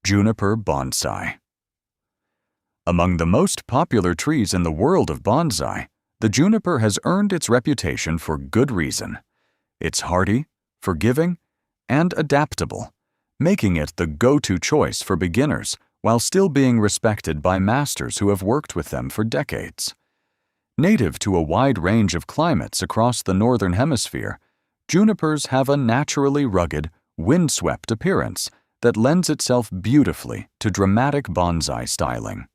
Juniper Bonsai. Among the most popular trees in the world of bonsai, the juniper has earned its reputation for good reason. It's hardy, forgiving, and adaptable, making it the go-to choice for beginners while still being respected by masters who have worked with them for decades. Native to a wide range of climates across the Northern Hemisphere, junipers have a naturally rugged, windswept appearance that lends itself beautifully to dramatic bonsai styling.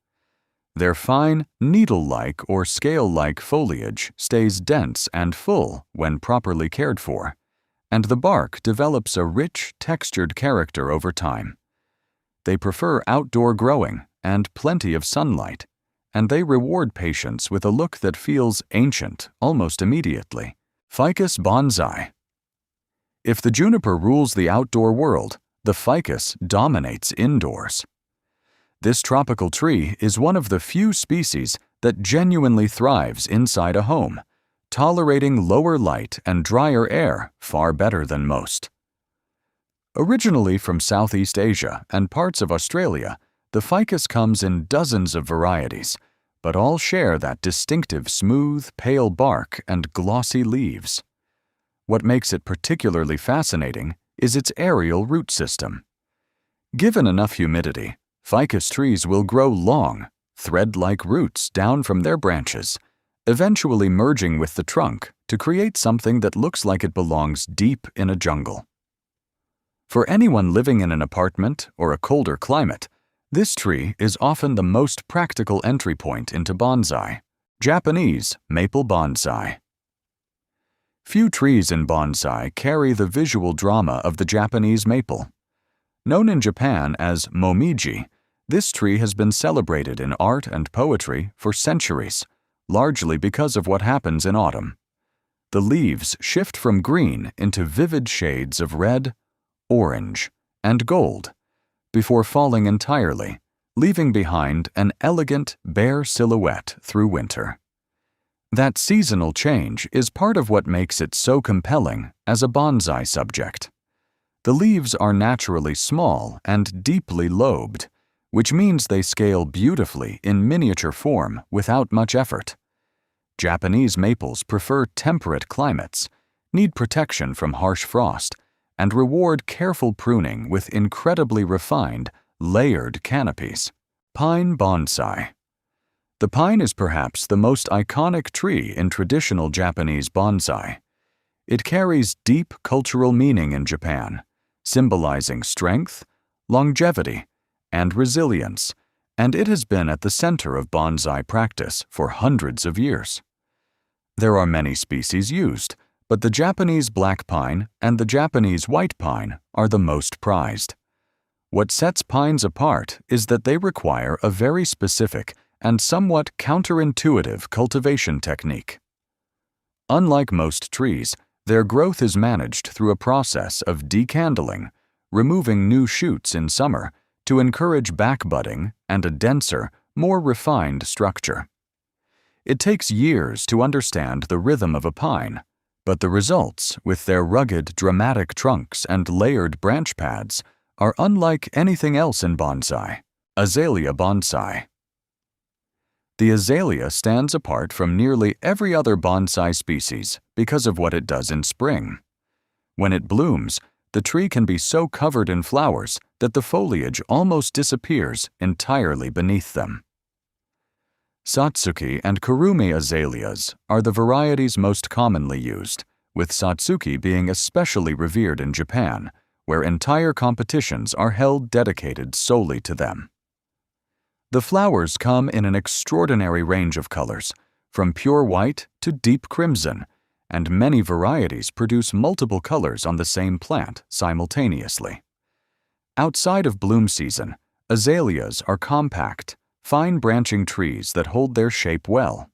Their fine, needle-like or scale-like foliage stays dense and full when properly cared for, and the bark develops a rich, textured character over time. They prefer outdoor growing and plenty of sunlight, and they reward patients with a look that feels ancient almost immediately. Ficus Bonsai. If the juniper rules the outdoor world, the ficus dominates indoors. This tropical tree is one of the few species that genuinely thrives inside a home, tolerating lower light and drier air far better than most. Originally from Southeast Asia and parts of Australia, the ficus comes in dozens of varieties, but all share that distinctive smooth, pale bark and glossy leaves. What makes it particularly fascinating is its aerial root system. Given enough humidity, ficus trees will grow long, thread-like roots down from their branches, eventually merging with the trunk to create something that looks like it belongs deep in a jungle. For anyone living in an apartment or a colder climate, this tree is often the most practical entry point into bonsai. Japanese Maple Bonsai. Few trees in bonsai carry the visual drama of the Japanese maple. Known in Japan as momiji, this tree has been celebrated in art and poetry for centuries, largely because of what happens in autumn. The leaves shift from green into vivid shades of red, orange, and gold, before falling entirely, leaving behind an elegant, bare silhouette through winter. That seasonal change is part of what makes it so compelling as a bonsai subject. The leaves are naturally small and deeply lobed, which means they scale beautifully in miniature form without much effort. Japanese maples prefer temperate climates, need protection from harsh frost, and reward careful pruning with incredibly refined, layered canopies. Pine Bonsai. The pine is perhaps the most iconic tree in traditional Japanese bonsai. It carries deep cultural meaning in Japan, symbolizing strength, longevity, and resilience, and it has been at the center of bonsai practice for hundreds of years. There are many species used, but the Japanese black pine and the Japanese white pine are the most prized. What sets pines apart is that they require a very specific and somewhat counterintuitive cultivation technique. Unlike most trees, their growth is managed through a process of decandling, removing new shoots in summer to encourage backbudding and a denser, more refined structure. It takes years to understand the rhythm of a pine, but the results, with their rugged, dramatic trunks and layered branch pads, are unlike anything else in bonsai. Azalea Bonsai. The azalea stands apart from nearly every other bonsai species because of what it does in spring. When it blooms, the tree can be so covered in flowers that the foliage almost disappears entirely beneath them. Satsuki and Kurumi azaleas are the varieties most commonly used, with Satsuki being especially revered in Japan, where entire competitions are held dedicated solely to them. The flowers come in an extraordinary range of colors, from pure white to deep crimson, and many varieties produce multiple colors on the same plant simultaneously. Outside of bloom season, azaleas are compact, fine-branching trees that hold their shape well.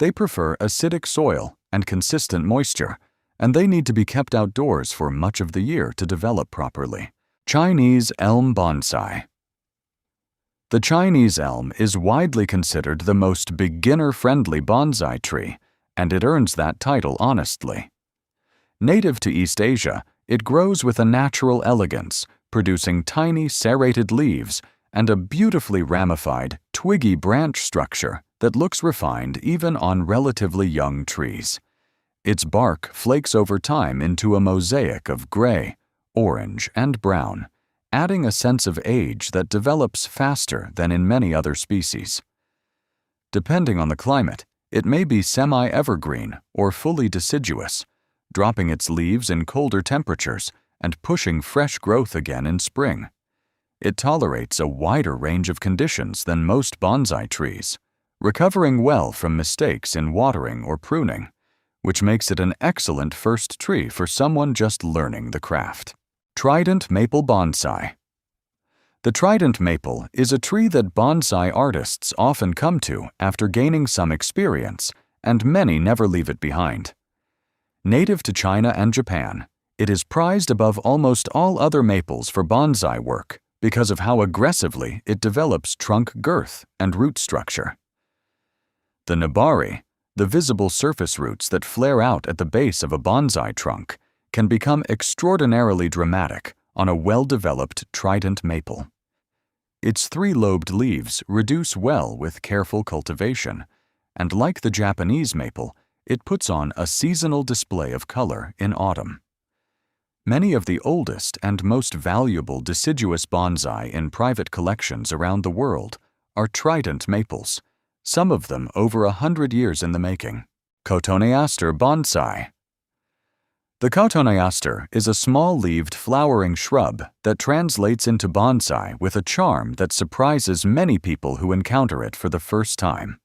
They prefer acidic soil and consistent moisture, and they need to be kept outdoors for much of the year to develop properly. Chinese Elm Bonsai. The Chinese elm is widely considered the most beginner-friendly bonsai tree, and it earns that title honestly. Native to East Asia, it grows with a natural elegance, producing tiny serrated leaves and a beautifully ramified, twiggy branch structure that looks refined even on relatively young trees. Its bark flakes over time into a mosaic of gray, orange, and brown, adding a sense of age that develops faster than in many other species. Depending on the climate, it may be semi-evergreen or fully deciduous, dropping its leaves in colder temperatures and pushing fresh growth again in spring. It tolerates a wider range of conditions than most bonsai trees, recovering well from mistakes in watering or pruning, which makes it an excellent first tree for someone just learning the craft. Trident Maple Bonsai. The Trident maple is a tree that bonsai artists often come to after gaining some experience, and many never leave it behind. Native to China and Japan, it is prized above almost all other maples for bonsai work because of how aggressively it develops trunk girth and root structure. The nabari, the visible surface roots that flare out at the base of a bonsai trunk, can become extraordinarily dramatic on a well-developed trident maple. Its three-lobed leaves reduce well with careful cultivation, and like the Japanese maple, it puts on a seasonal display of color in autumn. Many of the oldest and most valuable deciduous bonsai in private collections around the world are trident maples, some of them over 100 years in the making. Cotoneaster Bonsai. The Cotoneaster is a small-leaved flowering shrub that translates into bonsai with a charm that surprises many people who encounter it for the first time.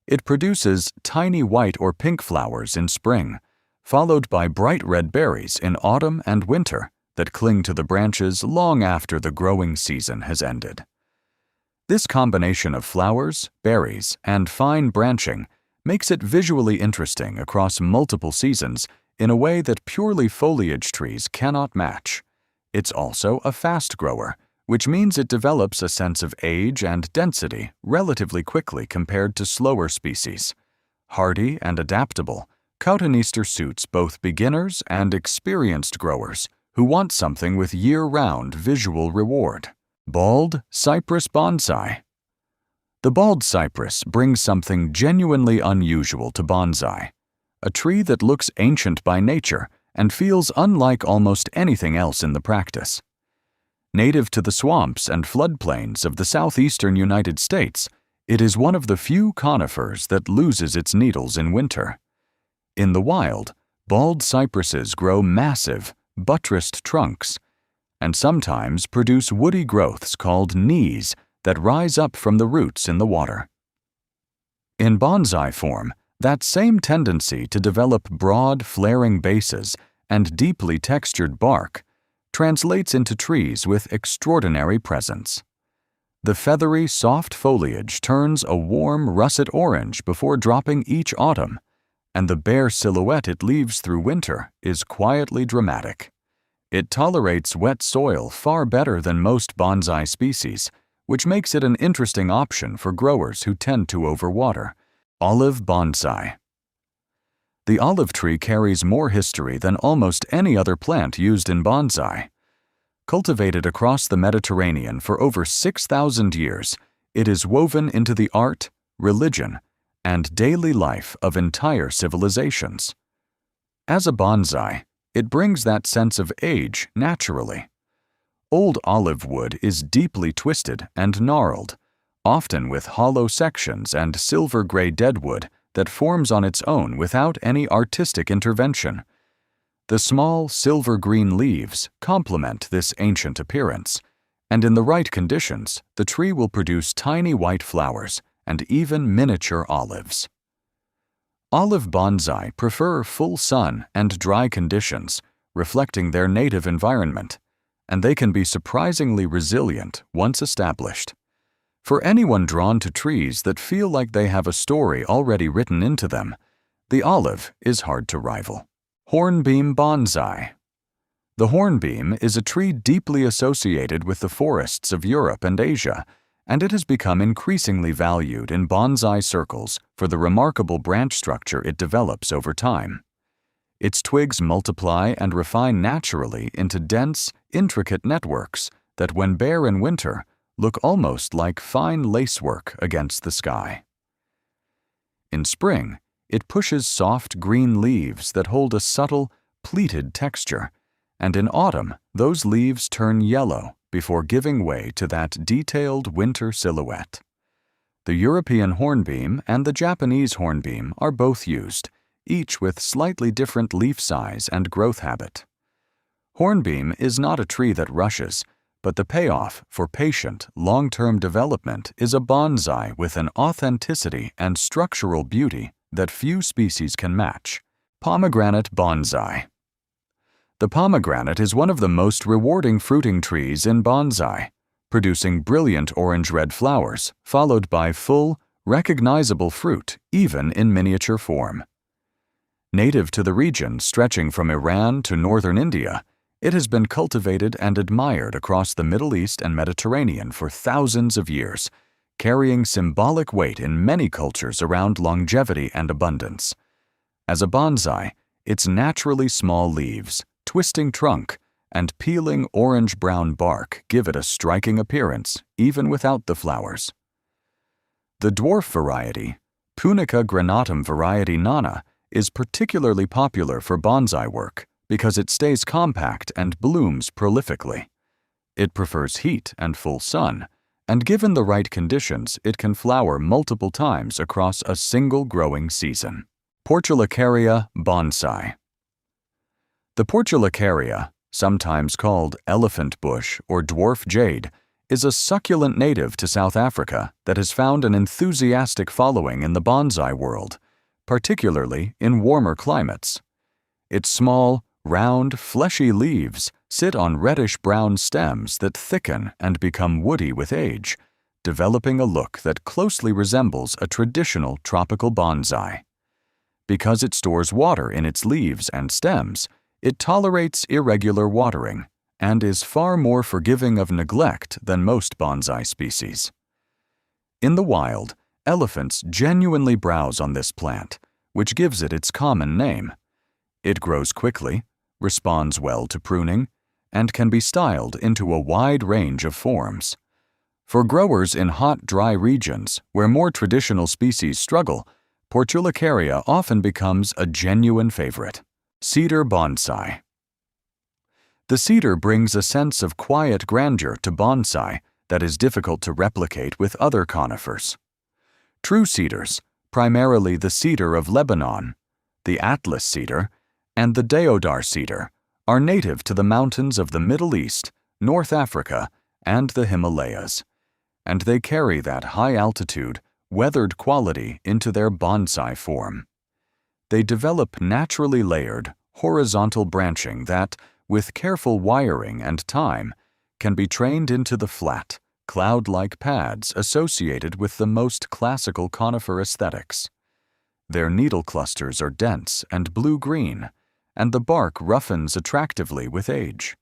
It produces tiny white or pink flowers in spring, followed by bright red berries in autumn and winter that cling to the branches long after the growing season has ended. This combination of flowers, berries, and fine branching makes it visually interesting across multiple seasons in a way that purely foliage trees cannot match. It's also a fast grower, which means it develops a sense of age and density relatively quickly compared to slower species. Hardy and adaptable, Cotoneaster suits both beginners and experienced growers who want something with year-round visual reward. Bald Cypress Bonsai. The bald cypress brings something genuinely unusual to bonsai, a tree that looks ancient by nature and feels unlike almost anything else in the practice. Native to the swamps and floodplains of the southeastern United States, it is one of the few conifers that loses its needles in winter. In the wild, bald cypresses grow massive, buttressed trunks, and sometimes produce woody growths called knees that rise up from the roots in the water. In bonsai form, that same tendency to develop broad, flaring bases and deeply textured bark translates into trees with extraordinary presence. The feathery, soft foliage turns a warm russet orange before dropping each autumn, and the bare silhouette it leaves through winter is quietly dramatic. It tolerates wet soil far better than most bonsai species, which makes it an interesting option for growers who tend to overwater. Olive Bonsai. The olive tree carries more history than almost any other plant used in bonsai. Cultivated across the Mediterranean for over 6,000 years, it is woven into the art, religion, and daily life of entire civilizations. As a bonsai, it brings that sense of age naturally. Old olive wood is deeply twisted and gnarled, often with hollow sections and silver-gray deadwood that forms on its own without any artistic intervention. The small silver-green leaves complement this ancient appearance, and in the right conditions, the tree will produce tiny white flowers and even miniature olives. Olive bonsai prefer full sun and dry conditions, reflecting their native environment, and they can be surprisingly resilient once established. For anyone drawn to trees that feel like they have a story already written into them, the olive is hard to rival. Hornbeam Bonsai. The hornbeam is a tree deeply associated with the forests of Europe and Asia, and it has become increasingly valued in bonsai circles for the remarkable branch structure it develops over time. Its twigs multiply and refine naturally into dense, intricate networks that, when bare in winter, look almost like fine lacework against the sky. In spring, it pushes soft green leaves that hold a subtle, pleated texture, and in autumn, those leaves turn yellow before giving way to that detailed winter silhouette. The European hornbeam and the Japanese hornbeam are both used, each with slightly different leaf size and growth habit. Hornbeam is not a tree that rushes, but the payoff for patient, long-term development is a bonsai with an authenticity and structural beauty that few species can match. Pomegranate Bonsai. The pomegranate is one of the most rewarding fruiting trees in bonsai, producing brilliant orange-red flowers, followed by full, recognizable fruit, even in miniature form. Native to the region stretching from Iran to northern India, it has been cultivated and admired across the Middle East and Mediterranean for thousands of years, carrying symbolic weight in many cultures around longevity and abundance. As a bonsai, its naturally small leaves, twisting trunk, and peeling orange-brown bark give it a striking appearance, even without the flowers. The dwarf variety, Punica granatum variety nana, is particularly popular for bonsai work because it stays compact and blooms prolifically. It prefers heat and full sun, and given the right conditions, it can flower multiple times across a single growing season. Portulacaria Bonsai. The Portulacaria, sometimes called elephant bush or dwarf jade, is a succulent native to South Africa that has found an enthusiastic following in the bonsai world, particularly in warmer climates. Its small, round, fleshy leaves sit on reddish-brown stems that thicken and become woody with age, developing a look that closely resembles a traditional tropical bonsai. Because it stores water in its leaves and stems, it tolerates irregular watering and is far more forgiving of neglect than most bonsai species. In the wild, elephants genuinely browse on this plant, which gives it its common name. It grows quickly, responds well to pruning, and can be styled into a wide range of forms. For growers in hot, dry regions where more traditional species struggle, Portulacaria often becomes a genuine favorite. Cedar Bonsai. The cedar brings a sense of quiet grandeur to bonsai that is difficult to replicate with other conifers. True cedars, primarily the cedar of Lebanon, the Atlas cedar, and the deodar cedar, are native to the mountains of the Middle East, North Africa, and the Himalayas, and they carry that high-altitude, weathered quality into their bonsai form. They develop naturally layered, horizontal branching that, with careful wiring and time, can be trained into the flat, cloud-like pads associated with the most classical conifer aesthetics. Their needle clusters are dense and blue-green, and the bark roughens attractively with age.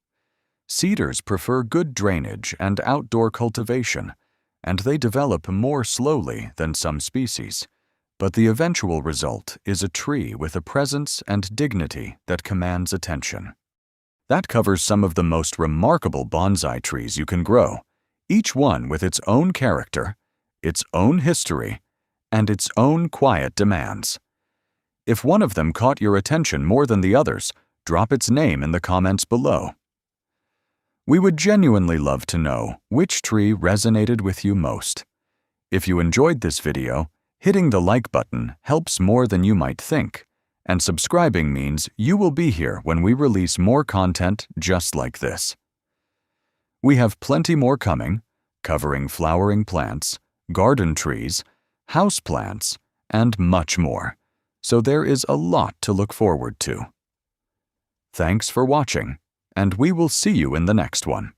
Cedars prefer good drainage and outdoor cultivation, and they develop more slowly than some species, but the eventual result is a tree with a presence and dignity that commands attention. That covers some of the most remarkable bonsai trees you can grow, each one with its own character, its own history, and its own quiet demands. If one of them caught your attention more than the others, drop its name in the comments below. We would genuinely love to know which tree resonated with you most. If you enjoyed this video, hitting the like button helps more than you might think, and subscribing means you will be here when we release more content just like this. We have plenty more coming, covering flowering plants, garden trees, house plants, and much more, so there is a lot to look forward to. Thanks for watching, and we will see you in the next one.